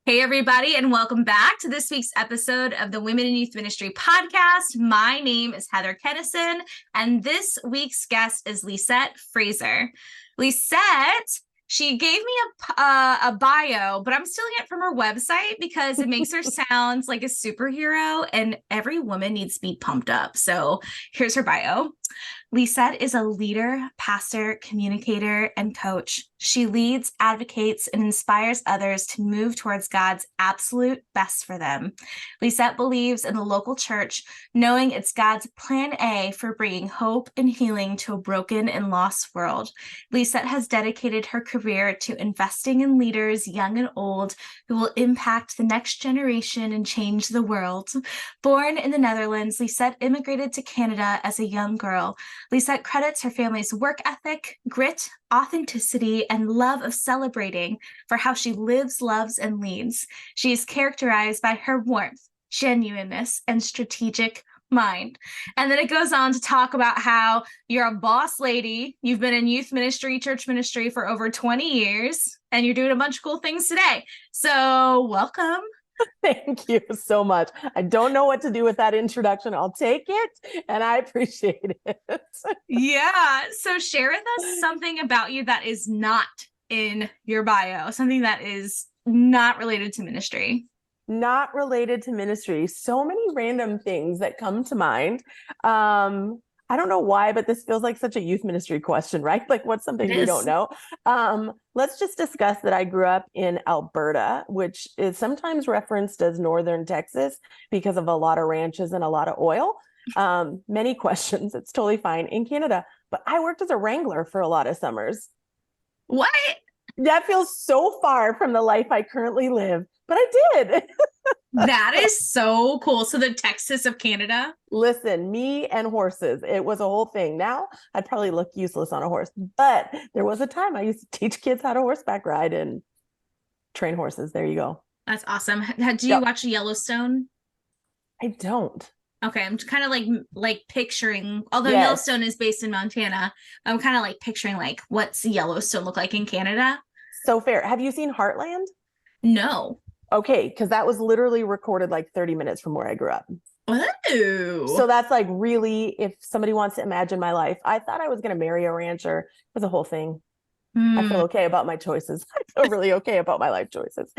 Hey, everybody, and welcome back to this week's episode of the Women in Youth Ministry podcast. My name is Heather Kennison, and this week's guest is Lisette Fraser. Lisette, she gave me a bio, but I'm stealing it from her website because it makes her sound like a superhero, and every woman needs to be pumped up. So here's her bio. Lisette is a leader, pastor, communicator, and coach. She leads, advocates, and inspires others to move towards God's absolute best for them. Lisette believes in the local church, knowing it's God's plan A for bringing hope and healing to a broken and lost world. Lisette has dedicated her career to investing in leaders, young and old, who will impact the next generation and change the world. Born in the Netherlands, Lisette immigrated to Canada as a young girl. Lisette credits her family's work ethic, grit, authenticity, and love of celebrating for how she lives, loves, and leads. She is characterized by her warmth, genuineness, and strategic mind. And then it goes on to talk about how you're a boss lady. You've been in youth ministry, church ministry for over 20 years, and you're doing a bunch of cool things today. So welcome. Thank you so much. I don't know what to do with that introduction. I'll take it, and I appreciate it. Yeah. So share with us something about you that is not in your bio, something that is not related to ministry. Not related to ministry. So many random things that come to mind. I don't know why, but this feels like such a youth ministry question, right? Like, what's something we don't know? Let's just discuss that I grew up in Alberta, which is sometimes referenced as northern Texas because of a lot of ranches and a lot of oil. Many questions. It's totally fine in Canada, but I worked as a wrangler for a lot of summers. What? That feels so far from the life I currently live, but I did. That is so cool. So the Texas of Canada. Listen, me and horses, it was a whole thing. Now I'd probably look useless on a horse, but there was a time I used to teach kids how to horseback ride and train horses. There you go. That's awesome. Do you watch Yellowstone? I don't. Okay, I'm kind of like picturing, although Yes. Yellowstone is based in Montana, I'm kind of like picturing like what's Yellowstone look like in Canada? So fair. Have you seen Heartland? No. Okay, because that was literally recorded like 30 minutes from where I grew up. Oh. So that's like really, if somebody wants to imagine my life, I thought I was going to marry a rancher. It was a whole thing. I feel okay about my choices. I feel really okay about my life choices.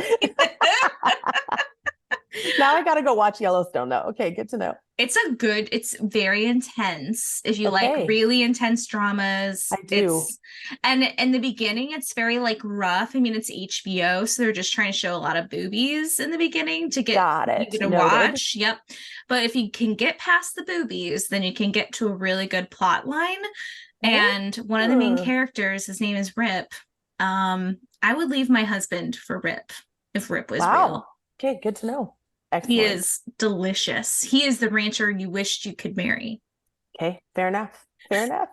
Now I got to go watch Yellowstone though. Okay, good to know. It's very intense. If you Okay. like really intense dramas. I do. And in the beginning, it's very like rough. I mean, it's HBO, so they're just trying to show a lot of boobies in the beginning to get you to Noted. watch. Yep. But if you can get past the boobies, then you can get to a really good plot line. And one of the main characters, his name is Rip. I would leave my husband for Rip if Rip was real. Okay, good to know. Excellent. He is delicious. He is the rancher you wished you could marry. Okay, fair enough. Fair enough.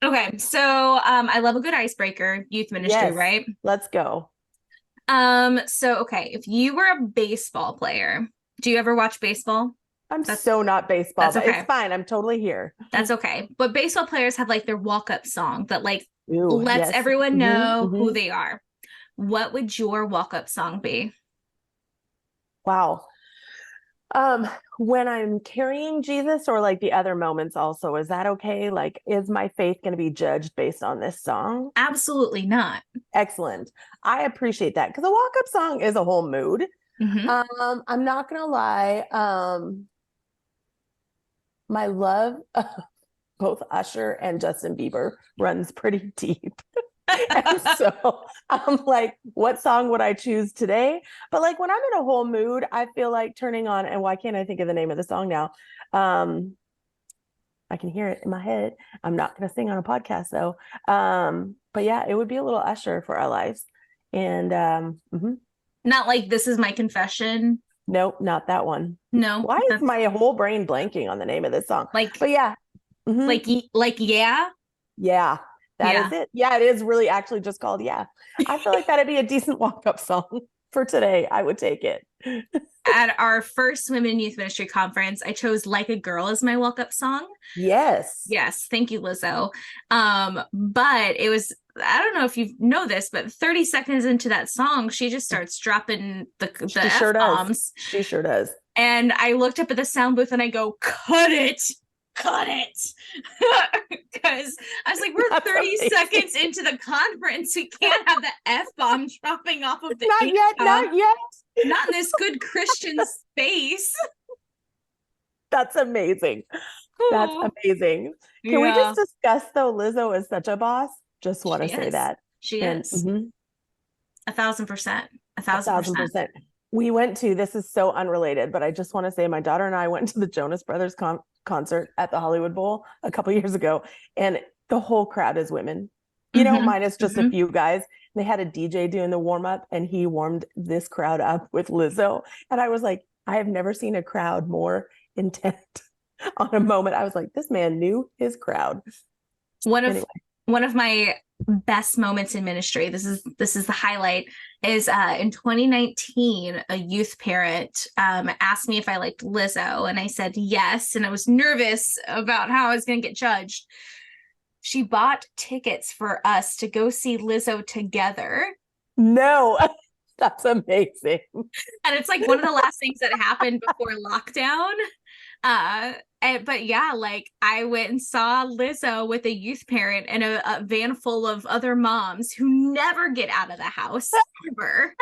Okay, so I love a good icebreaker, youth ministry, Yes, right? let's go. So okay, if you were a baseball player, do you ever watch baseball? I'm so not baseball, that's but okay. it's fine. I'm totally here. That's okay. But baseball players have like their walk-up song that like Ooh, lets yes. everyone know who they are. What would your walk-up song be? Wow. When I'm carrying Jesus or like the other moments also, is that okay? Like, is my faith going to be judged based on this song? Absolutely not. Excellent. I appreciate that because a walk-up song is a whole mood. I'm not going to lie. My love of both Usher and Justin Bieber runs pretty deep. And so I'm like, what song would I choose today? But like when I'm in a whole mood, I feel like turning on, and why can't I think of the name of the song now? I can hear it in my head. I'm not going to sing on a podcast though. But yeah, it would be a little Usher for our lives. And not like This Is My Confession. Nope, not that one. No. Why is my whole brain blanking on the name of this song? Like, but yeah. Like yeah. Yeah. That is it. Yeah, it is really actually just called Yeah. I feel like that'd be a decent walk-up song for today. I would take it. At our first Women in Youth Ministry conference, I chose Like a Girl as my walk-up song. Yes. Yes. Thank you, Lizzo. But it was I don't know if you know this, but 30 seconds into that song, she just starts dropping the She sure F-bombs. does. She sure does. And I looked up at the sound booth and I go, cut it. Because I was like, we're That's 30 amazing. seconds into the conference. We can't have the F-bomb dropping off of the Not yet. Not in this good Christian space. That's amazing. That's amazing. Can we just discuss, though, Lizzo is such a boss? Just want to say that. She is. 1,000%. 1,000%. We went to, this is so unrelated, but I just want to say my daughter and I went to the Jonas Brothers concert at the Hollywood Bowl a couple years ago, and the whole crowd is women, minus just a few guys. They had a DJ doing the warm up, and he warmed this crowd up with Lizzo. And I was like, I have never seen a crowd more intent on a moment. I was like, this man knew his crowd. One of my best moments in ministry, this is the highlight, is in 2019, a youth parent asked me if I liked Lizzo, and I said yes, and I was nervous about how I was going to get judged. She bought tickets for us to go see Lizzo together. No, that's amazing. And it's like one of the last things that happened before lockdown. But yeah, like I went and saw Lizzo with a youth parent and a van full of other moms who never get out of the house ever.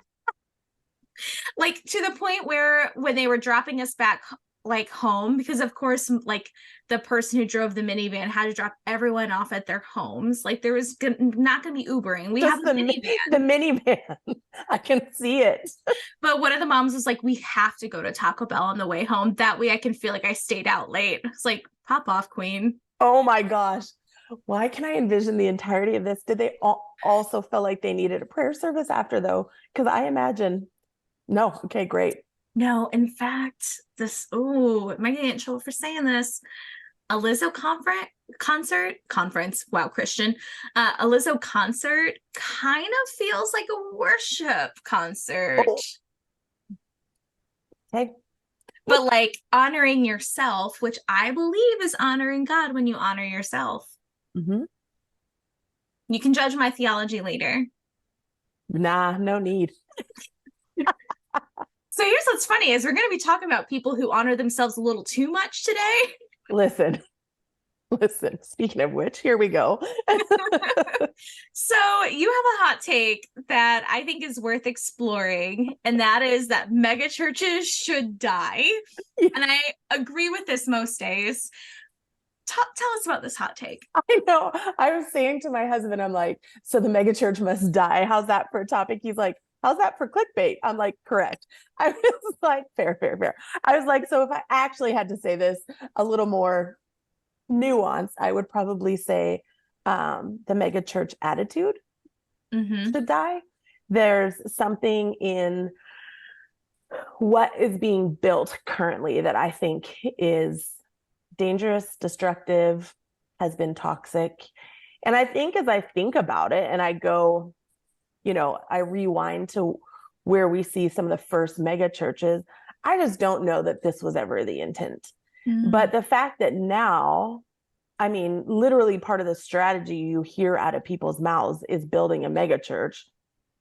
Like to the point where when they were dropping us back like home, because of course like the person who drove the minivan had to drop everyone off at their homes. Like there was not going to be Ubering. We have the minivan. The minivan. I can see it. But one of the moms was like, we have to go to Taco Bell on the way home. That way I can feel like I stayed out late. It's like, pop off, queen. Oh my gosh. Why can I envision the entirety of this? Did they also feel like they needed a prayer service after, though? Because I imagine, no. Okay, great. No, in fact, it might get in trouble for saying this. A Lizzo conference. Wow, Christian. A Lizzo concert kind of feels like a worship concert. Oh. Okay. But like honoring yourself, which I believe is honoring God when you honor yourself. Mm-hmm. You can judge my theology later. Nah, no need. So here's what's funny is we're going to be talking about people who honor themselves a little too much today. Listen, speaking of which, here we go. So you have a hot take that I think is worth exploring, and that is that mega churches should die. Yeah. And I agree with this most days. Tell us about this hot take. I know. I was saying to my husband, I'm like, so the mega church must die. How's that for a topic? He's like, how's that for clickbait? I'm like, correct. I was like, fair. I was like, so if I actually had to say this a little more nuanced, I would probably say the mega church attitude should die. There's something in what is being built currently that I think is dangerous, destructive, has been toxic. And I think as I think about it and I go, I rewind to where we see some of the first mega churches, I just don't know that this was ever the intent. But the fact that now, I mean, literally part of the strategy you hear out of people's mouths is building a mega church.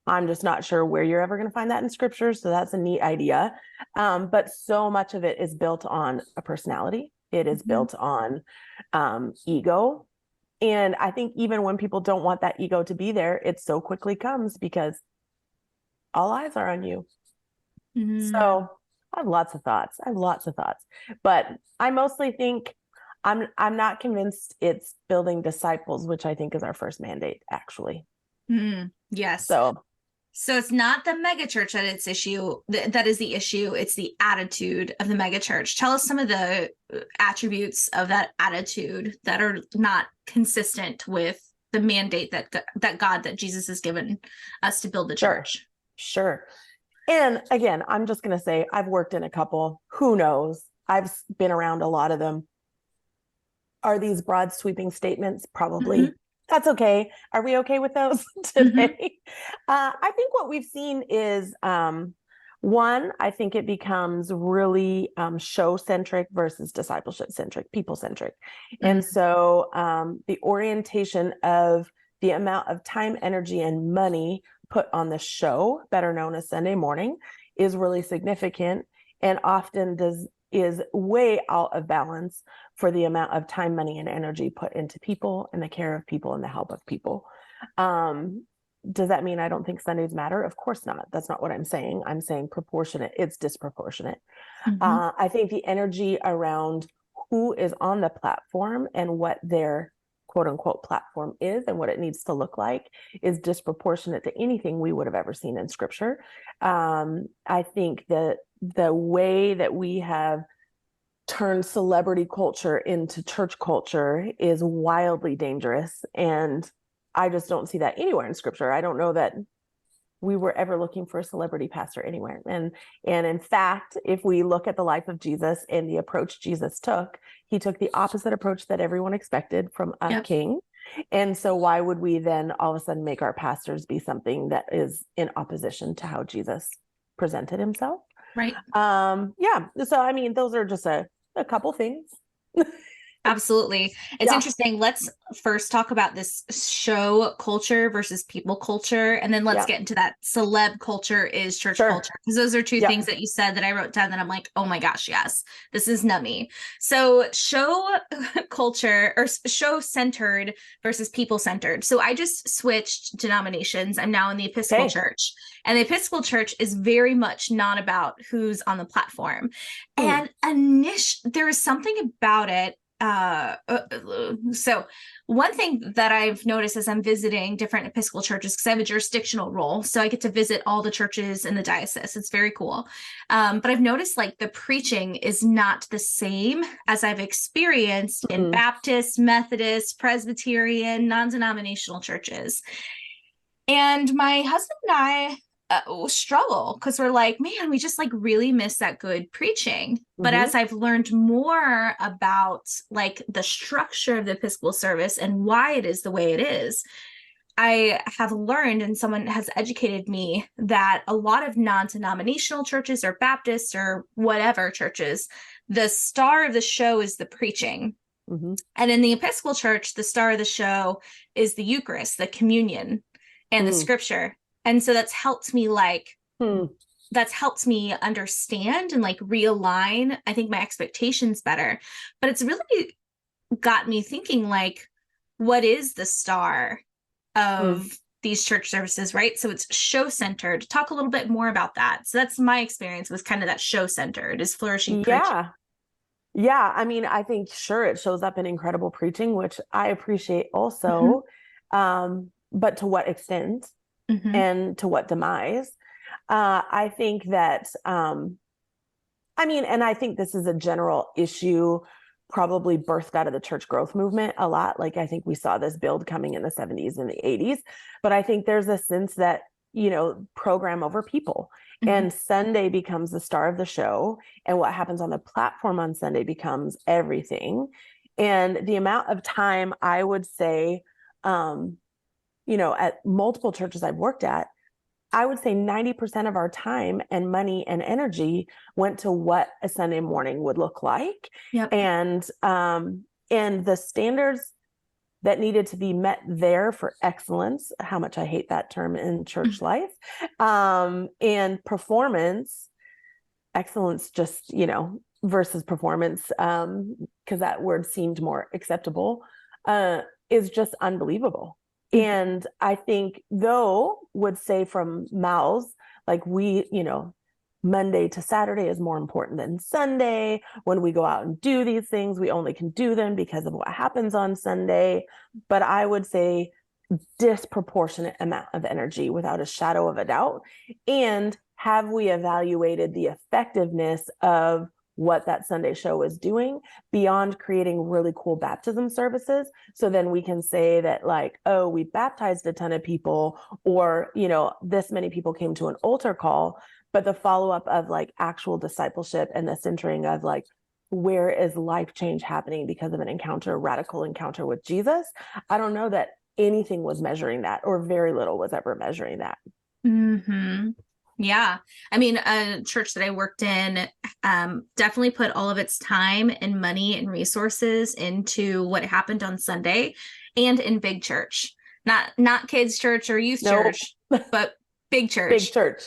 I'm just not sure where you're ever going to find that in scripture. So that's a neat idea. But so much of it is built on a personality. It is built on ego. And I think even when people don't want that ego to be there, it so quickly comes because all eyes are on you. So I have lots of thoughts. But I mostly think I'm not convinced it's building disciples, which I think is our first mandate, actually. Yes. So it's not the megachurch that it's issue. That is the issue. It's the attitude of the megachurch. Tell us some of the attributes of that attitude that are not consistent with the mandate that Jesus has given us to build the church. Sure. And again, I'm just going to say I've worked in a couple. Who knows? I've been around a lot of them. Are these broad sweeping statements? Probably. That's okay. Are we okay with those today? I think what we've seen is, one, I think it becomes really show-centric versus discipleship-centric, people-centric. And so the orientation of the amount of time, energy, and money put on the show, better known as Sunday morning, is really significant and often is way out of balance for the amount of time, money, and energy put into people and the care of people and the help of people. Does that mean I don't think Sundays matter? Of course not. That's not what I'm saying. I'm saying proportionate. It's disproportionate. I think the energy around who is on the platform and what their quote unquote platform is and what it needs to look like is disproportionate to anything we would have ever seen in scripture. I think that the way that we have turned celebrity culture into church culture is wildly dangerous. And I just don't see that anywhere in scripture. I don't know that we were ever looking for a celebrity pastor anywhere. And in fact, if we look at the life of Jesus and the approach Jesus took, he took the opposite approach that everyone expected from a king. And so why would we then all of a sudden make our pastors be something that is in opposition to how Jesus presented himself? Right. Yeah. So, I mean, those are just a couple things. Absolutely. It's interesting. Let's first talk about this show culture versus people culture. And then let's get into that celeb culture is church culture. Because those are two things that you said that I wrote down that I'm like, oh my gosh, yes, this is nummy. So show culture or show centered versus people centered. So I just switched denominations. I'm now in the Episcopal Church. And the Episcopal Church is very much not about who's on the platform. And there is something about it. So one thing that I've noticed as I'm visiting different Episcopal churches, because I have a jurisdictional role, so I get to visit all the churches in the diocese. It's very cool. But I've noticed like the preaching is not the same as I've experienced in Baptist, Methodist, Presbyterian, non-denominational churches. And my husband and I struggle because we're like, man, we just like really miss that good preaching. But as I've learned more about like the structure of the Episcopal service and why it is the way it is, I have learned, and someone has educated me, that a lot of non-denominational churches or Baptists or whatever churches, the star of the show is the preaching. And in the Episcopal Church, the star of the show is the Eucharist, the communion, and the scripture. And so that's helped me understand and like realign, I think, my expectations better. But it's really got me thinking, like, what is the star of these church services, right? So it's show centered. Talk a little bit more about that. So that's my experience, was kind of that show centered is flourishing preaching. Yeah. I mean, I think sure it shows up in incredible preaching, which I appreciate also. But to what extent? And to what demise? I think that, I mean, and I think this is a general issue, probably birthed out of the church growth movement a lot. Like, I think we saw this build coming in the 70s and the 80s, but I think there's a sense that, you know, program over people, and Sunday becomes the star of the show. And what happens on the platform on Sunday becomes everything. And the amount of time, I would say, you know, at multiple churches I've worked at, I would say 90% of our time and money and energy went to what a Sunday morning would look like. And the standards that needed to be met there for excellence, how much I hate that term in church life, and performance, excellence, just, you know, versus performance, because that word seemed more acceptable, is just unbelievable. And I think, though, would say from mouths, like, we, you know, Monday to Saturday is more important than Sunday. When we go out and do these things, we only can do them because of what happens on Sunday. But I would say disproportionate amount of energy, without a shadow of a doubt. And have we evaluated the effectiveness of what that Sunday show is doing beyond creating really cool baptism services? So then we can say that, like, oh, we baptized a ton of people, or, you know, this many people came to an altar call, but the follow-up of like actual discipleship and the centering of like, where is life change happening because of an encounter, radical encounter with Jesus? I don't know that anything was measuring that, or very little was ever measuring that. Yeah. I mean, a church that I worked in definitely put all of its time and money and resources into what happened on Sunday, and in big church. not kids church or youth Nope. church, but big church. Big church.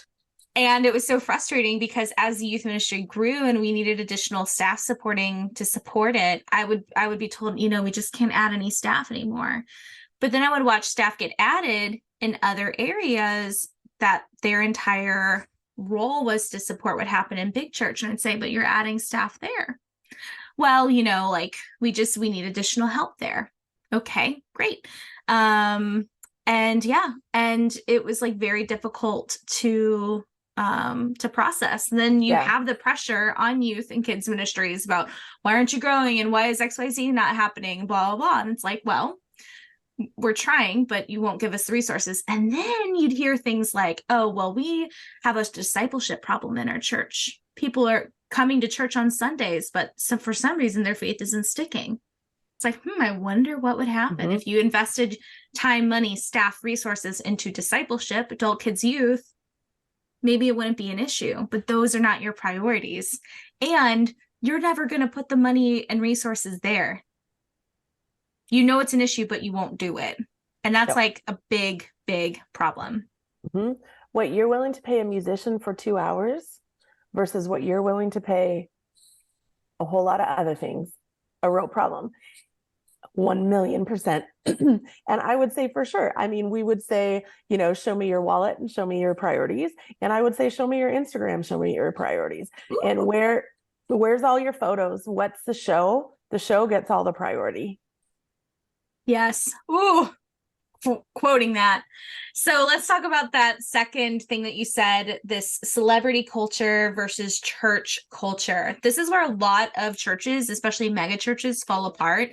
And it was so frustrating because as the youth ministry grew and we needed additional staff to support it, I would be told, we just can't add any staff anymore. But then I would watch staff get added in other areas that their entire role was to support what happened in big church. And I'd say, but you're adding staff there. Well, like we need additional help there. Okay, great. And it was like very difficult to process. And then you have the pressure on youth and kids ministries about why aren't you growing and why is XYZ not happening, blah, blah, blah. And it's like, well, we're trying, but you won't give us the resources. And then you'd hear things like, oh, well, we have a discipleship problem in our church. People are coming to church on Sundays, but for some reason their faith isn't sticking. It's like, I wonder what would happen if you invested time, money, staff, resources into discipleship, adult, kids, youth. Maybe it wouldn't be an issue, but those are not your priorities. And you're never going to put the money and resources there. It's an issue, but you won't do it. And that's like a big, big problem. What you're willing to pay a musician for 2 hours versus what you're willing to pay a whole lot of other things, a real problem. 1,000,000%. And I would say for sure, we would say, show me your wallet and show me your priorities. And I would say, show me your Instagram, show me your priorities. Ooh. And where's all your photos? What's the show? The show gets all the priority. Yes. Ooh, quoting that. So let's talk about that second thing that you said, this celebrity culture versus church culture. This is where a lot of churches, especially mega churches, fall apart,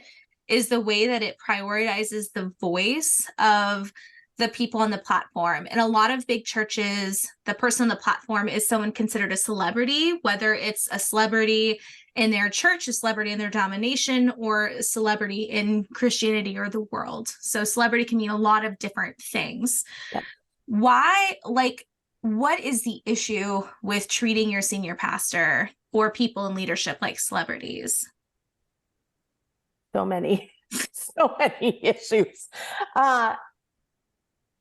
is the way that it prioritizes the voice of the people on the platform. And a lot of big churches, the person on the platform is someone considered a celebrity, whether it's a celebrity in their church, a celebrity in their denomination, or a celebrity in Christianity or the world. So celebrity can mean a lot of different things. Yep. What is the issue with treating your senior pastor or people in leadership like celebrities? So many issues.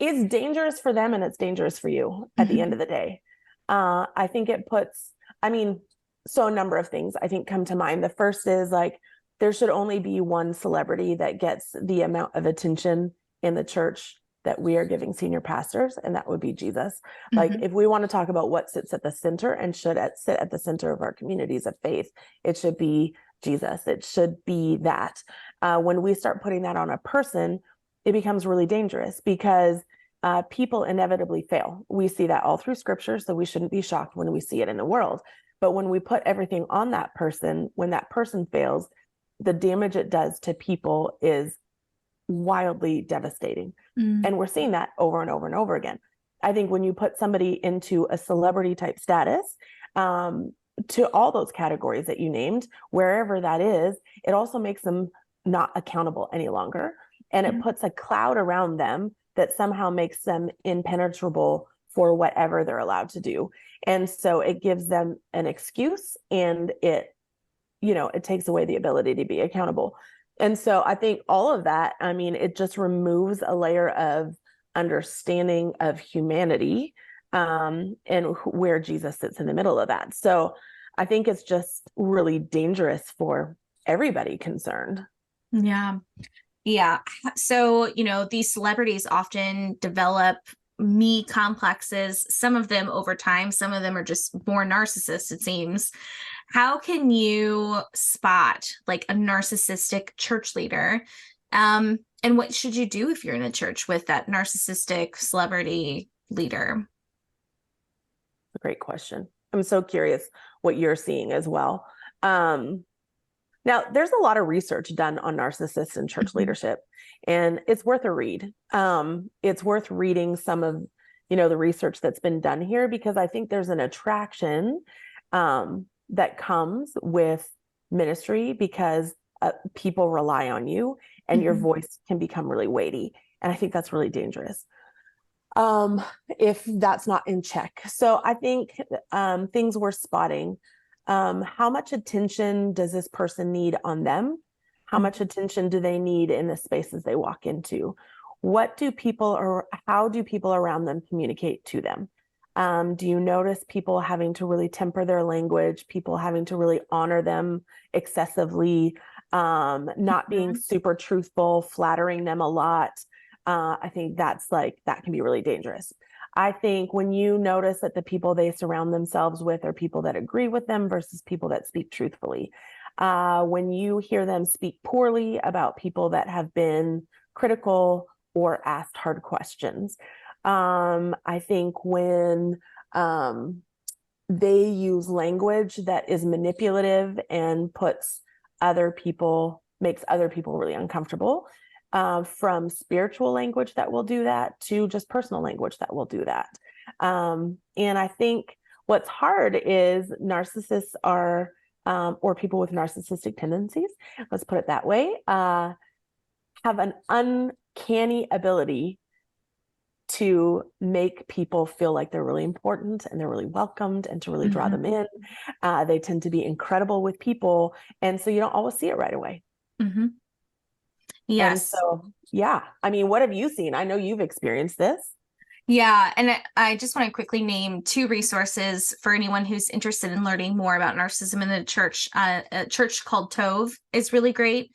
It's dangerous for them and it's dangerous for you at the end of the day. I think it puts, so a number of things I think come to mind. The first is there should only be one celebrity that gets the amount of attention in the church that we are giving senior pastors, and that would be Jesus. If we want to talk about what sits at the center and should sit at the center of our communities of faith, it should be Jesus. It should be that. When we start putting that on a person, it becomes really dangerous because people inevitably fail. We see that all through scripture, so we shouldn't be shocked when we see it in the world. But when we put everything on that person, when that person fails, the damage it does to people is wildly devastating. And we're seeing that over and over and over again. I think when you put somebody into a celebrity type status, to all those categories that you named, wherever that is, it also makes them not accountable any longer. And it puts a cloud around them that somehow makes them impenetrable for whatever they're allowed to do. And so it gives them an excuse, and it takes away the ability to be accountable. And so I think all of that, it just removes a layer of understanding of humanity, and where Jesus sits in the middle of that. So I think it's just really dangerous for everybody concerned. Yeah. Yeah. So, these celebrities often develop me complexes, some of them over time, some of them are just more narcissists, it seems. How can you spot a narcissistic church leader? And what should you do if you're in a church with that narcissistic celebrity leader? Great question. I'm so curious what you're seeing as well. Now, there's a lot of research done on narcissists and church leadership, and it's worth a read. It's worth reading some of, the research that's been done here, because I think there's an attraction that comes with ministry because people rely on you and your voice can become really weighty. And I think that's really dangerous if that's not in check. So I think things we're spotting. How much attention does this person need on them? How much attention do they need in the spaces they walk into? how do people around them communicate to them? Do you notice people having to really temper their language, people having to really honor them excessively, not being super truthful, flattering them a lot? I think that can be really dangerous. I think when you notice that the people they surround themselves with are people that agree with them versus people that speak truthfully, when you hear them speak poorly about people that have been critical or asked hard questions, I think when they use language that is manipulative and makes other people really uncomfortable, from spiritual language that will do that to just personal language that will do that. And I think what's hard is narcissists are, or people with narcissistic tendencies, let's put it that way, have an uncanny ability to make people feel like they're really important and they're really welcomed and to really draw them in. They tend to be incredible with people. And so you don't always see it right away. Yes. And so, yeah. I mean, what have you seen? I know you've experienced this. Yeah. And I just want to quickly name 2 resources for anyone who's interested in learning more about narcissism in the church. A church called Tove is really great.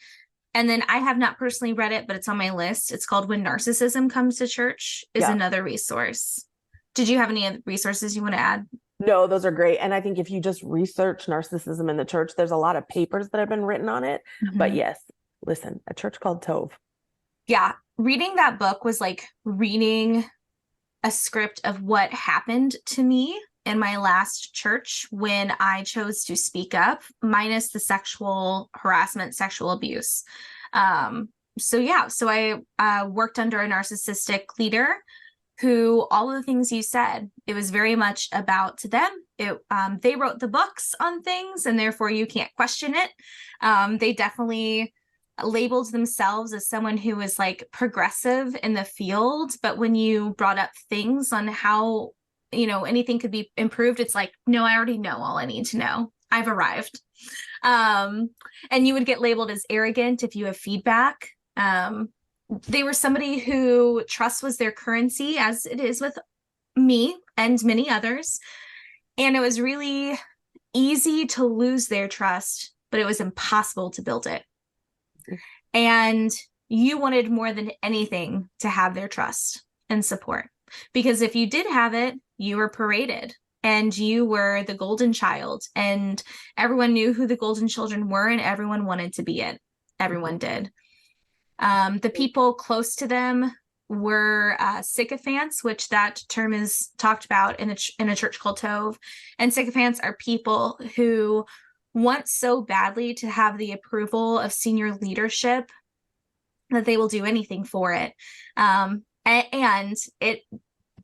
And then I have not personally read it, but it's on my list. It's called When Narcissism Comes to Church is another resource. Did you have any other resources you want to add? No, those are great. And I think if you just research narcissism in the church, there's a lot of papers that have been written on it. But yes, listen, a church called Tove. Yeah. Reading that book was like reading a script of what happened to me in my last church when I chose to speak up, minus the sexual harassment, sexual abuse. So I worked under a narcissistic leader who, all of the things you said, it was very much about them. They wrote the books on things and therefore you can't question it. They definitely labeled themselves as someone who was like progressive in the field, but when you brought up things on how anything could be improved, it's like, no, I already know all I need to know. I've arrived. And you would get labeled as arrogant if you have feedback. They were somebody who trust was their currency, as it is with me and many others. And it was really easy to lose their trust, but it was impossible to build it. And you wanted more than anything to have their trust and support. Because if you did have it, you were paraded and you were the golden child and everyone knew who the golden children were and everyone wanted to be it. Everyone did. The people close to them were sycophants, which that term is talked about in a church called Tove. And sycophants are people who want so badly to have the approval of senior leadership that they will do anything for it. And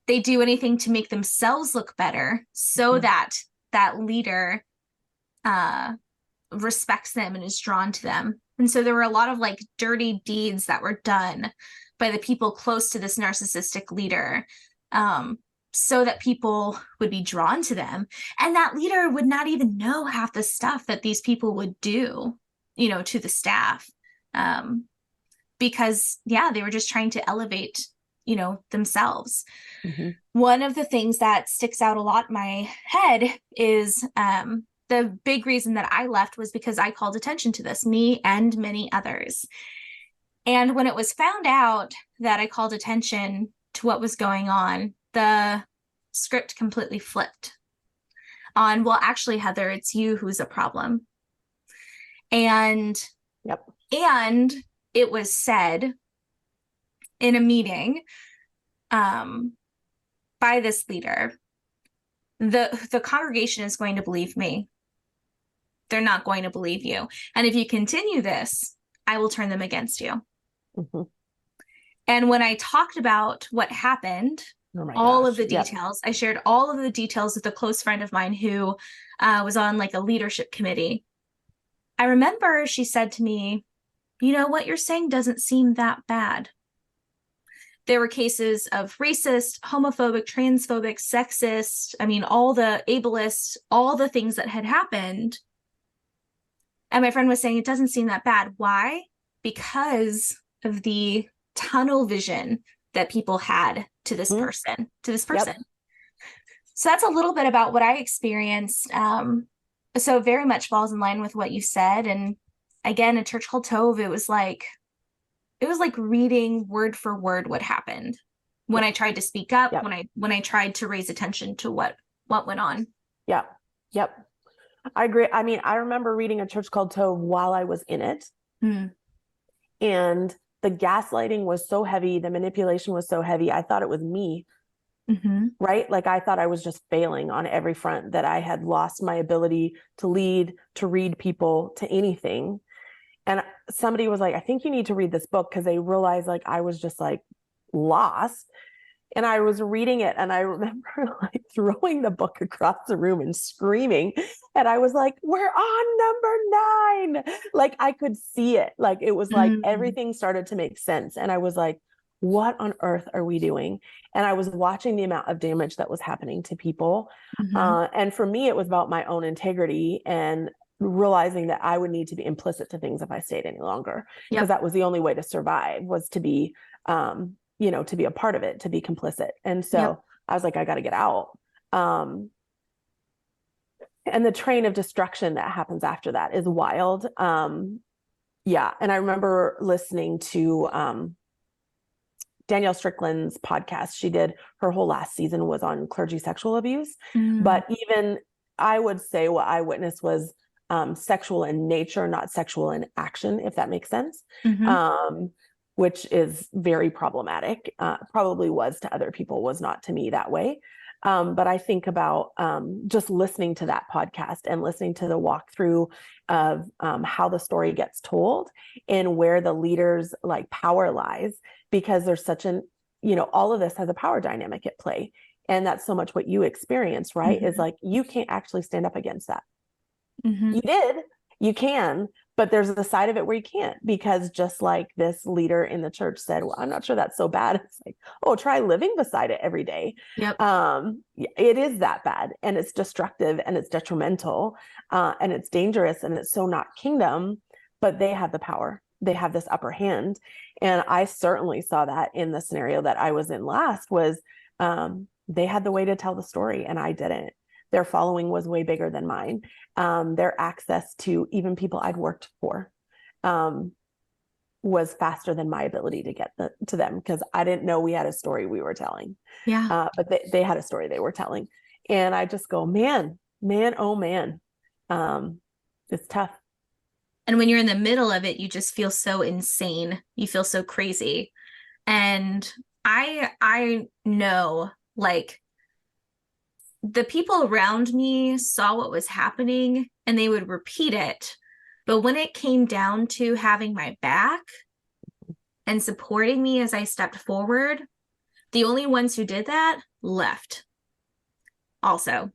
they do anything to make themselves look better so that that leader respects them and is drawn to them. And so there were a lot of like dirty deeds that were done by the people close to this narcissistic leader, so that people would be drawn to them. And that leader would not even know half the stuff that these people would do, to the staff. Because they were just trying to elevate, themselves. One of the things that sticks out a lot in my head is the big reason that I left was because I called attention to this, me and many others. And when it was found out that I called attention to what was going on, the script completely flipped on, well, actually, Heather, it's you who's a problem. And it was said in a meeting by this leader, the congregation is going to believe me. They're not going to believe you. And if you continue this, I will turn them against you. And when I talked about what happened, all of the details, I shared all of the details with a close friend of mine who was on like a leadership committee. I remember she said to me, what you're saying doesn't seem that bad. There were cases of racist, homophobic, transphobic, sexist, all the ableist, all the things that had happened. And my friend was saying, it doesn't seem that bad. Why? Because of the tunnel vision that people had to this person, Yep. So that's a little bit about what I experienced. So it very much falls in line with what you said. And again, a church called Tove, it was like reading word for word what happened when I tried to speak up, Yep. when I tried to raise attention to what went on. Yep. Yep. I agree. I mean, I remember reading A Church Called Tove while I was in it. And the gaslighting was so heavy. The manipulation was so heavy. I thought it was me, right? Like I thought I was just failing on every front, that I had lost my ability to lead, to read people, to anything. And somebody was like, I think you need to read this book, because they realized like I was just like lost. And I was reading it, and I remember like throwing the book across the room and screaming. And I was like, we're on number 9. Like I could see it. Like it was like everything started to make sense. And I was like, what on earth are we doing? And I was watching the amount of damage that was happening to people. And for me, it was about my own integrity and realizing that I would need to be implicit to things if I stayed any longer, because that was the only way to survive, was to be, to be a part of it, to be complicit. And so I was like, I got to get out. And the train of destruction that happens after that is wild. And I remember listening to Danielle Strickland's podcast. She did, her whole last season was on clergy sexual abuse. But even I would say what I witnessed was sexual in nature, not sexual in action, if that makes sense. Which is very problematic. Probably was to other people, was not to me that way. But I think about just listening to that podcast and listening to the walkthrough of how the story gets told and where the leaders' like power lies, because there's such an, all of this has a power dynamic at play. And that's so much what you experienced, right? Is like, you can't actually stand up against that. You did, you can, but there's a side of it where you can't, because just like this leader in the church said, well, I'm not sure that's so bad. It's like, oh, try living beside it every day. It is that bad, and it's destructive, and it's detrimental, and it's dangerous, and it's so not kingdom, but they have the power. They have this upper hand. And I certainly saw that in the scenario that I was in last, was they had the way to tell the story and I didn't. Their following was way bigger than mine. Their access to even people I'd worked for was faster than my ability to get to them, because I didn't know we had a story we were telling. But they had a story they were telling. And I just go, man, oh man, it's tough. And when you're in the middle of it, you just feel so insane. You feel so crazy. And I know, like, the people around me saw what was happening and they would repeat it. But when it came down to having my back and supporting me as I stepped forward, the only ones who did that left also.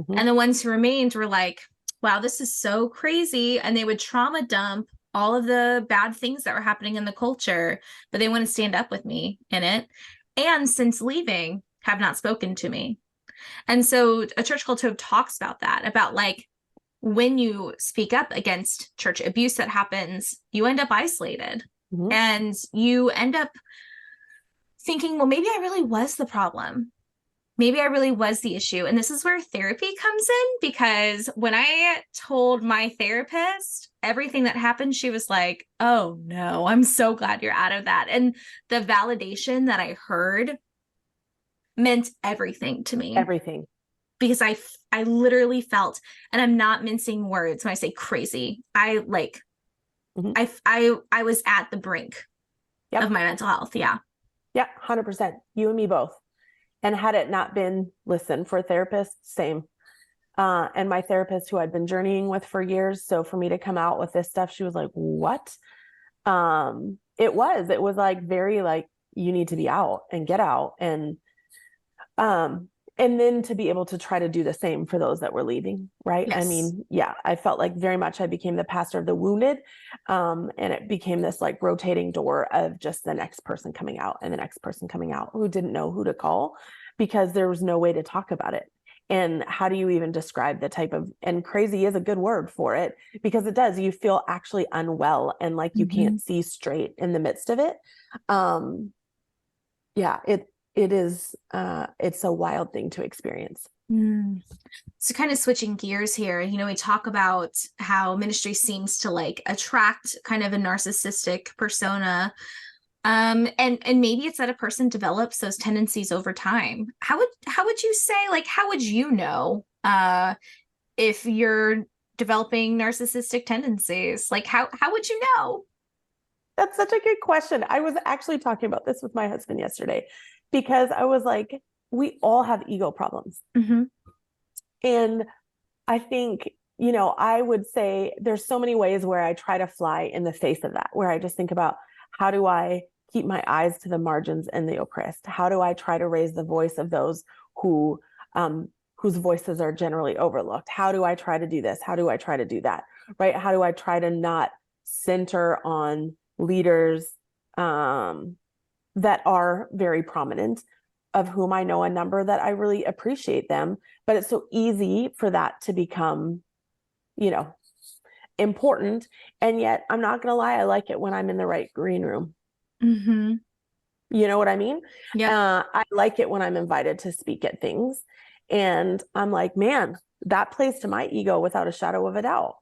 And the ones who remained were like, wow, this is so crazy. And they would trauma dump all of the bad things that were happening in the culture, but they want to stand up with me in it. And since leaving, have not spoken to me. And so A Church Called Tove talks about that, about like, when you speak up against church abuse that happens, you end up isolated and you end up thinking, well, maybe I really was the problem. Maybe I really was the issue. And this is where therapy comes in, because when I told my therapist everything that happened, she was like, oh no, I'm so glad you're out of that. And the validation that I heard meant everything to me. Everything. Because I literally felt, and I'm not mincing words when I say crazy, I like, I was at the brink of my mental health. Yeah. 100%. You and me both. And had it not been, listen, for a therapist, same. And my therapist, who I'd been journeying with for years. So for me to come out with this stuff, she was like, what? It was like, very like, you need to be out and get out. And then to be able to try to do the same for those that were leaving. Right. Yes. I mean, I felt like very much I became the pastor of the wounded. And it became this like rotating door of just the next person coming out and the next person coming out who didn't know who to call, because there was no way to talk about it. And how do you even describe the type of, and crazy is a good word for it, because it does, you feel actually unwell and like you can't see straight in the midst of it. Yeah, it is, it's a wild thing to experience. So kind of switching gears here, you know, we talk about how ministry seems to like attract kind of a narcissistic persona. And maybe it's that a person develops those tendencies over time. How would you say, like, how would you know if you're developing narcissistic tendencies? Like how would you know? That's such a good question. I was actually talking about this with my husband yesterday, because I was like, we all have ego problems. And I think, you know, I would say there's so many ways where I try to fly in the face of that, where I just think about, how do I keep my eyes to the margins and the oppressed? How do I try to raise the voice of those who, whose voices are generally overlooked? How do I try to do this? How do I try to do that? Right? How do I try to not center on leaders that are very prominent, of whom I know a number that I really appreciate them, but it's so easy for that to become, you know, important. And yet, I'm not going to lie, I like it when I'm in the right green room. You know what I mean? Yeah. I like it when I'm invited to speak at things. And I'm like, man, that plays to my ego without a shadow of a doubt.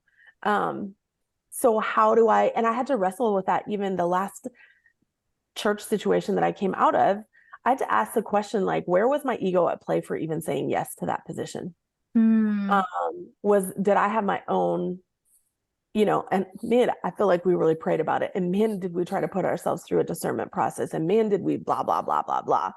So how do I, and I had to wrestle with that even the last church situation that I came out of. I had to ask the question, like, where was my ego at play for even saying yes to that position? Did I have my own, you know, and man, I feel like we really prayed about it. And man, did we try to put ourselves through a discernment process, and man, did we blah, blah, blah, blah, blah.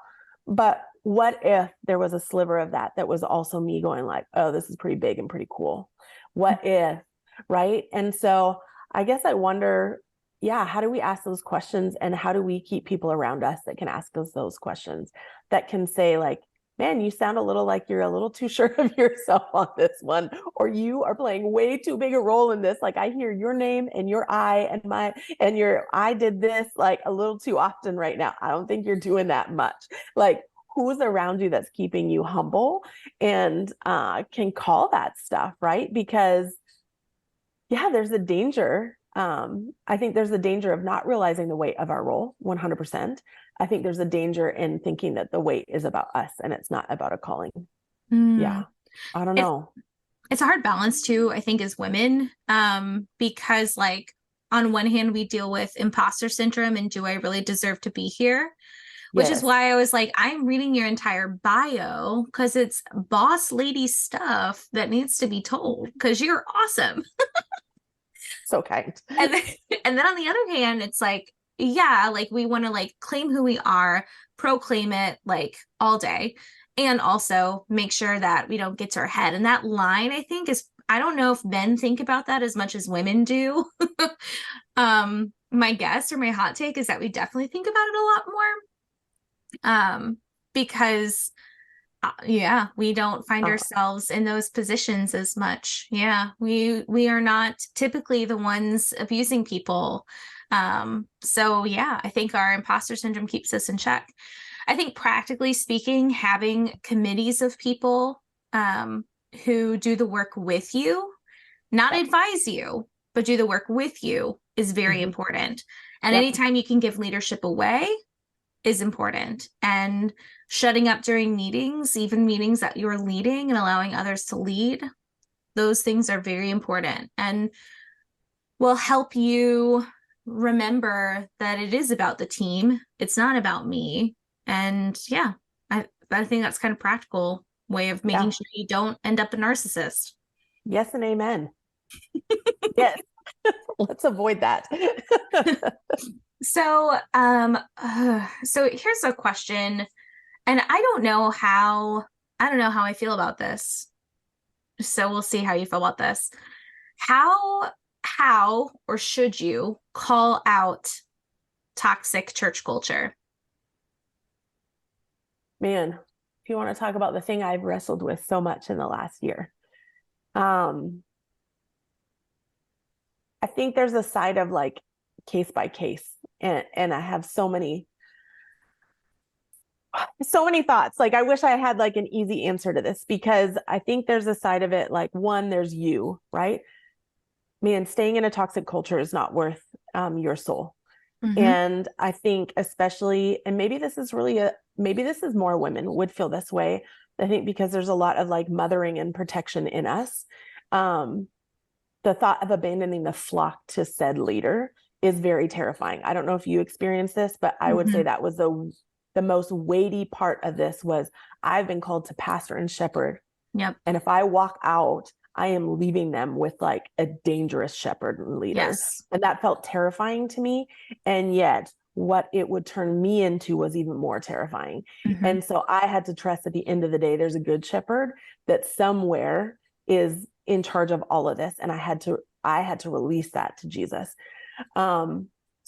But what if there was a sliver of that was also me going like, oh, this is pretty big and pretty cool. What if, right? And so I guess I wonder, yeah, how do we ask those questions, and how do we keep people around us that can ask us those questions, that can say like, man, you sound a little like you're a little too sure of yourself on this one, or you are playing way too big a role in this. Like, I hear your name and your I and my, and your, I did this like a little too often right now. I don't think you're doing that much. Like, who's around you that's keeping you humble and can call that stuff, right? Because yeah, there's a danger. I think there's a danger of not realizing the weight of our role 100%. I think there's a danger in thinking that the weight is about us and it's not about a calling. Yeah. I don't know. It's a hard balance too, I think, as women, because like on one hand, we deal with imposter syndrome and do I really deserve to be here? Which is why I was like, I'm reading your entire bio because it's boss lady stuff that needs to be told because you're awesome. So kind. And then on the other hand, it's like, yeah, like we want to like claim who we are, proclaim it like all day, and also make sure that we don't get to our head. And that line, I think, is, I don't know if men think about that as much as women do. My guess or my hot take is that we definitely think about it a lot more. Because yeah, we don't find ourselves in those positions as much. Yeah, we are not typically the ones abusing people. So yeah, I think our imposter syndrome keeps us in check. I think practically speaking, having committees of people who do the work with you, not advise you, but do the work with you is very important. And anytime you can give leadership away is important. And shutting up during meetings, even meetings that you're leading and allowing others to lead, those things are very important and will help you remember that it is about the team. It's not about me. And yeah, I think that's kind of practical way of making sure you don't end up a narcissist. Yes and amen. Yes. Let's avoid that. So here's a question, and I don't know how I feel about this. So we'll see how you feel about this. How or should you call out toxic church culture? Man, if you want to talk about the thing I've wrestled with so much in the last year, I think there's a side of like case by case, and I have so many So many thoughts. Like, I wish I had like an easy answer to this, because I think there's a side of it, like, one, there's you, right? Man, staying in a toxic culture is not worth your soul. Mm-hmm. And I think especially, and maybe this is really maybe this is more women would feel this way. I think because there's a lot of like mothering and protection in us. The thought of abandoning the flock to said leader is very terrifying. I don't know if you experienced this, but I would say that was the most weighty part of this was, I've been called to pastor and shepherd. Yep. And if I walk out, I am leaving them with like a dangerous shepherd and leader. Yes. And that felt terrifying to me. And yet what it would turn me into was even more terrifying. Mm-hmm. And so I had to trust at the end of the day, there's a good shepherd that somewhere is in charge of all of this. And I had to release that to Jesus.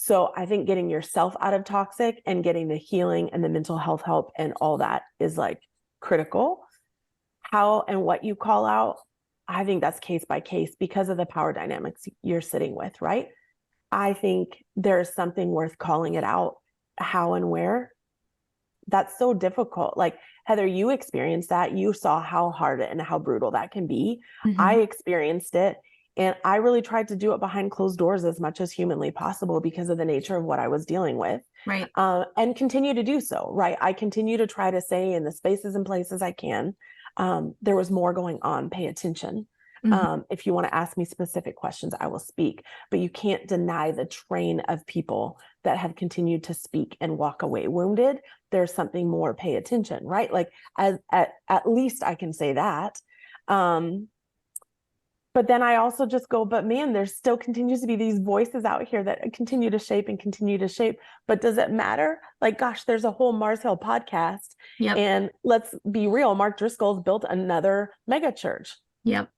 So I think getting yourself out of toxic and getting the healing and the mental health help and all that is like critical. How and what you call out, I think that's case by case because of the power dynamics you're sitting with, right? I think there's something worth calling it out. How and where? That's so difficult. Like, Heather, you experienced that. You saw how hard and how brutal that can be. Mm-hmm. I experienced it. And I really tried to do it behind closed doors as much as humanly possible because of the nature of what I was dealing with. Right. And continue to do so, right? I continue to try to say in the spaces and places I can, there was more going on. Pay attention. Mm-hmm. If you want to ask me specific questions, I will speak, but you can't deny the train of people that have continued to speak and walk away wounded. There's something more. Pay attention, right? Like, at least I can say that. But then I also just go, but man, there still continues to be these voices out here that continue to shape and continue to shape. But does it matter? Like, gosh, there's a whole Mars Hill podcast. Yep. And let's be real, Mark Driscoll's built another mega church. Yep.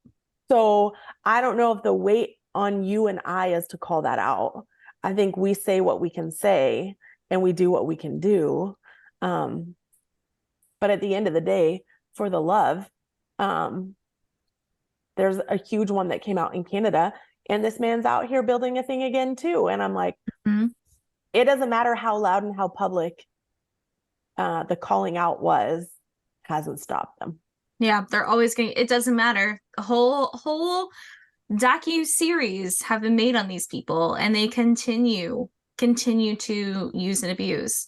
So I don't know if the weight on you and I is to call that out. I think we say what we can say and we do what we can do. But at the end of the day, for the love, there's a huge one that came out in Canada, and this man's out here building a thing again too. And I'm like, mm-hmm. It doesn't matter how loud and how public the calling out was, hasn't stopped them. Yeah, they're always going. It doesn't matter. A whole docu-series have been made on these people, and they continue to use and abuse.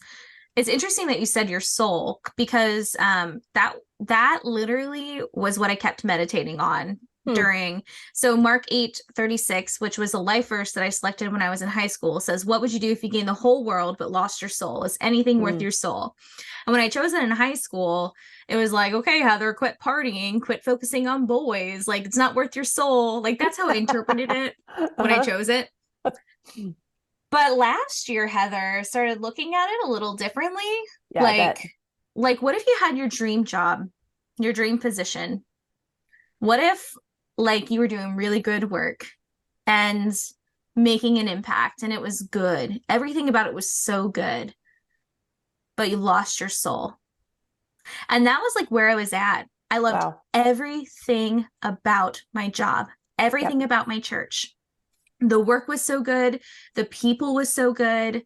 It's interesting that you said your soul, because that literally was what I kept meditating on during. So Mark 8:36, which was a life verse that I selected when I was in high school, says, "What would you do if you gained the whole world but lost your soul? Is anything worth your soul?" And when I chose it in high school, it was like, okay, Heather, quit partying, quit focusing on boys. Like, it's not worth your soul. Like, that's how I interpreted it when I chose it. But last year, Heather, started looking at it a little differently. Yeah, like, what if you had your dream job, your dream position? What if, like, you were doing really good work and making an impact, and it was good. Everything about it was so good, but you lost your soul. And that was like where I was at. I loved everything about my job, everything about my church. The work was so good. The people was so good.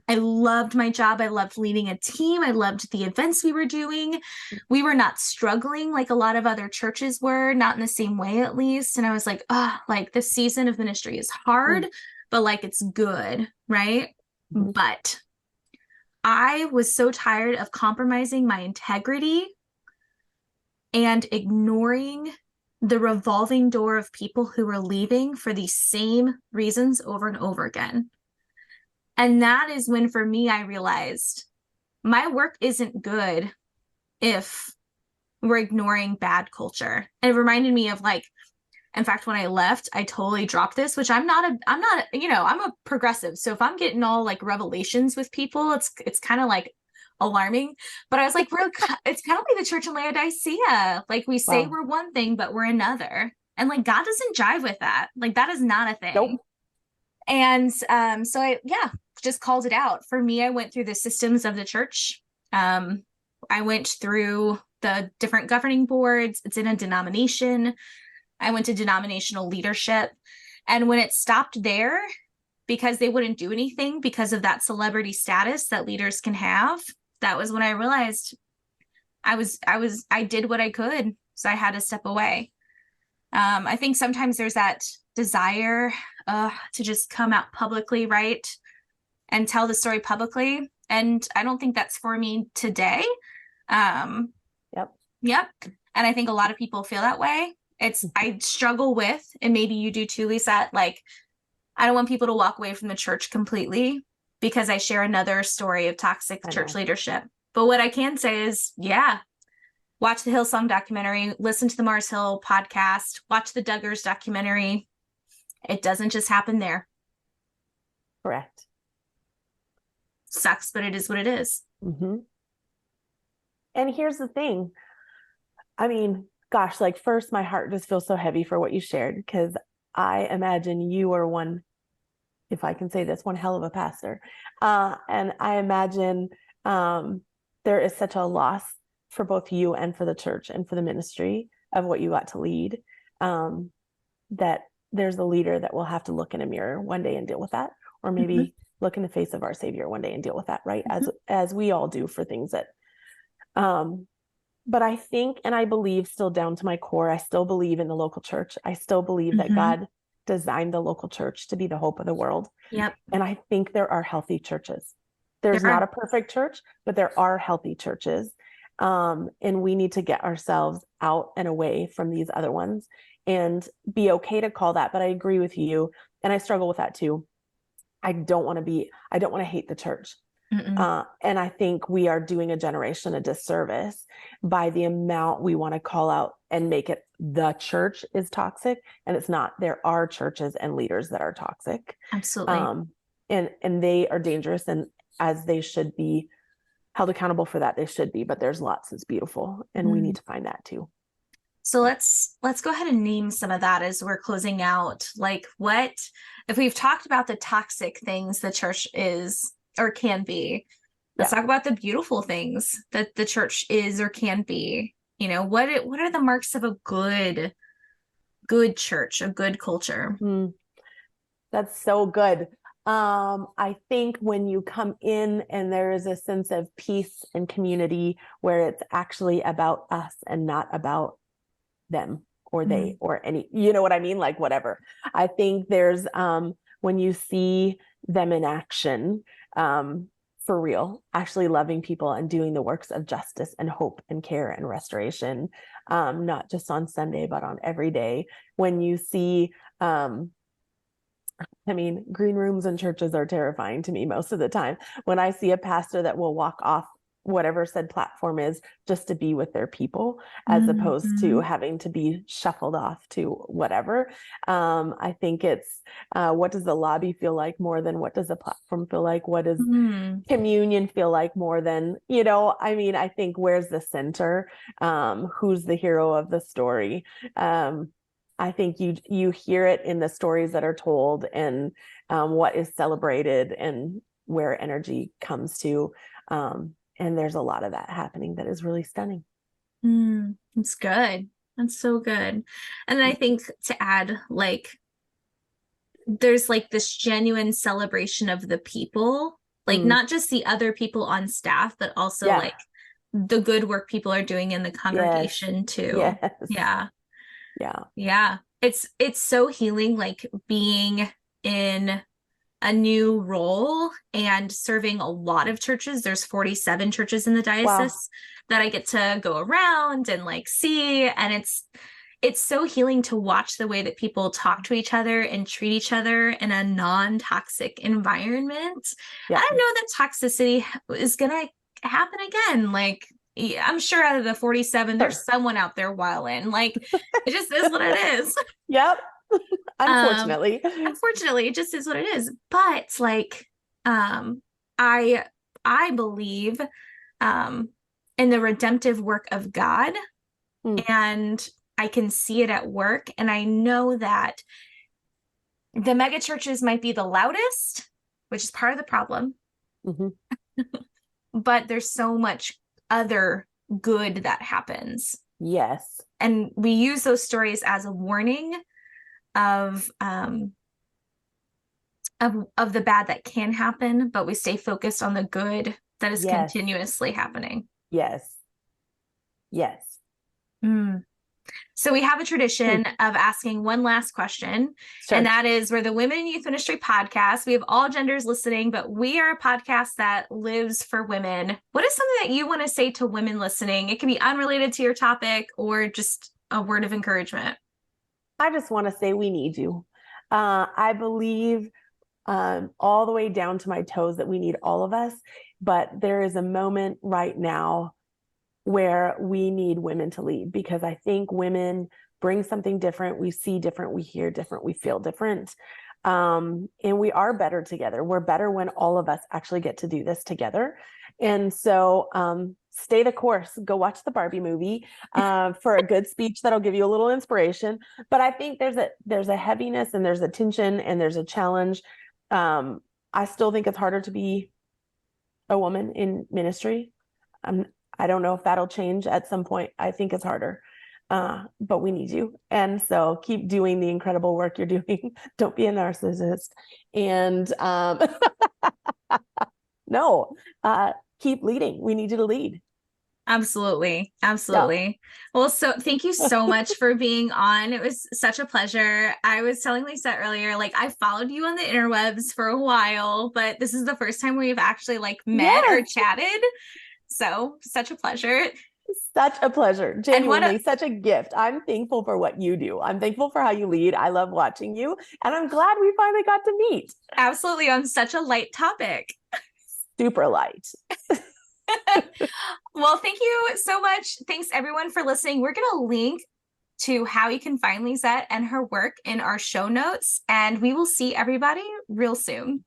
I loved my job. I loved leading a team. I loved the events we were doing. We were not struggling like a lot of other churches were, not in the same way, at least. And I was like, like, this season of ministry is hard, but like, it's good, right? But I was so tired of compromising my integrity and ignoring the revolving door of people who were leaving for these same reasons over and over again. And that is when, for me, I realized my work isn't good if we're ignoring bad culture. And it reminded me of, like, in fact, when I left, I totally dropped this, which I'm not, I'm a progressive. So if I'm getting all like revelations with people, it's kind of like alarming. But I was like, it's kind of like the church in Laodicea. Like, we say we're one thing, but we're another. And like, God doesn't jive with that. Like, that is not a thing. Nope. And so I just called it out. For me, I went through the systems of the church. I went through the different governing boards. It's in a denomination. I went to denominational leadership. And when it stopped there, because they wouldn't do anything because of that celebrity status that leaders can have, that was when I realized I did what I could. So I had to step away. I think sometimes there's that desire to just come out publicly, right? And tell the story publicly. And I don't think that's for me today. Yep. Yep. And I think a lot of people feel that way. I struggle with, and maybe you do too, Lisette, like, I don't want people to walk away from the church completely because I share another story of toxic church leadership. But what I can say is, yeah, watch the Hillsong documentary, listen to the Mars Hill podcast, watch the Duggars documentary. It doesn't just happen there. Correct. Sucks, but it is what it is. Mm-hmm. And here's the thing. I mean, gosh, like first, my heart just feels so heavy for what you shared, because I imagine you are one, if I can say this, one hell of a pastor. And I imagine there is such a loss for both you and for the church and for the ministry of what you got to lead, that there's a leader that will have to look in a mirror one day and deal with that, or maybe look in the face of our Savior one day and deal with that, right? As we all do for things that, but I think, and I believe still down to my core, I still believe in the local church. I still believe that God designed the local church to be the hope of the world. Yep. And I think there are healthy churches. There's not a perfect church, but there are healthy churches. And we need to get ourselves out and away from these other ones and be okay to call that. But I agree with you. And I struggle with that too. I don't want to hate the church. And I think we are doing a generation a disservice by the amount we want to call out and make it the church is toxic. And it's not. There are churches and leaders that are toxic. Absolutely. And they are dangerous, and as they should be held accountable for that, they should be, but there's lots that's beautiful, and we need to find that too. So let's go ahead and name some of that as we're closing out. Like, what if we've talked about the toxic things the church is or can be? Let's talk about the beautiful things that the church is or can be. You know, what are the marks of a good church, a good culture? That's so good. I think when you come in and there is a sense of peace and community where it's actually about us and not about them or they or any, you know what I mean? Like whatever. I think there's, when you see them in action, for real, actually loving people and doing the works of justice and hope and care and restoration, not just on Sunday, but on every day. When you see, I mean, green rooms in churches are terrifying to me most of the time. When I see a pastor that will walk off whatever said platform is just to be with their people, as opposed to having to be shuffled off to whatever. I think it's, what does the lobby feel like more than what does the platform feel like? What does communion feel like more than, you know, I mean, I think where's the center? Who's the hero of the story? I think you hear it in the stories that are told and what is celebrated and where energy comes to. And there's a lot of that happening that is really stunning. It's good. That's so good. And I think to add, like, there's like this genuine celebration of the people, like not just the other people on staff, but also like the good work people are doing in the congregation too. Yeah. It's so healing, like being in a new role and serving a lot of churches. There's 47 churches in the diocese that I get to go around and like see. And it's so healing to watch the way that people talk to each other and treat each other in a non-toxic environment. I know that toxicity is going to happen again. Like, I'm sure out of the 47, there's someone out there wilding. Like, it just is what it is. Unfortunately, it just is what it is. But like, I believe, in the redemptive work of God, and I can see it at work. And I know that the mega churches might be the loudest, which is part of the problem. But there's so much other good that happens. Yes. And we use those stories as a warning of the bad that can happen, but we stay focused on the good that is Yes. continuously happening. Yes. Yes. Mm. So we have a tradition of asking one last question, Sure. and that is, we're the Women in Youth Ministry podcast. We have all genders listening, but we are a podcast that lives for women. What is something that you want to say to women listening? It can be unrelated to your topic or just a word of encouragement. I just want to say we need you. I believe all the way down to my toes that we need all of us, but there is a moment right now where we need women to lead, because I think women bring something different. We see different, we hear different, we feel different. And we are better together. We're better when all of us actually get to do this together. And so stay the course, go watch the Barbie movie for a good speech that'll give you a little inspiration. But I think there's a heaviness and there's a tension and there's a challenge. I still think it's harder to be a woman in ministry. I don't know if that'll change at some point. I think it's harder, but we need you. And so keep doing the incredible work you're doing. Don't be a narcissist. And no, keep leading. We need you to lead. Absolutely. Absolutely. Yeah. Well, so thank you so much for being on. It was such a pleasure. I was telling Lisette earlier, like I followed you on the interwebs for a while, but this is the first time we've actually like met or chatted. So such a pleasure. Such a pleasure. Genuinely, such a gift. I'm thankful for what you do. I'm thankful for how you lead. I love watching you. And I'm glad we finally got to meet. Absolutely. On such a light topic. Super light. Well, thank you so much. Thanks everyone for listening. We're going to link to how you can find Lisette and her work in our show notes, and we will see everybody real soon.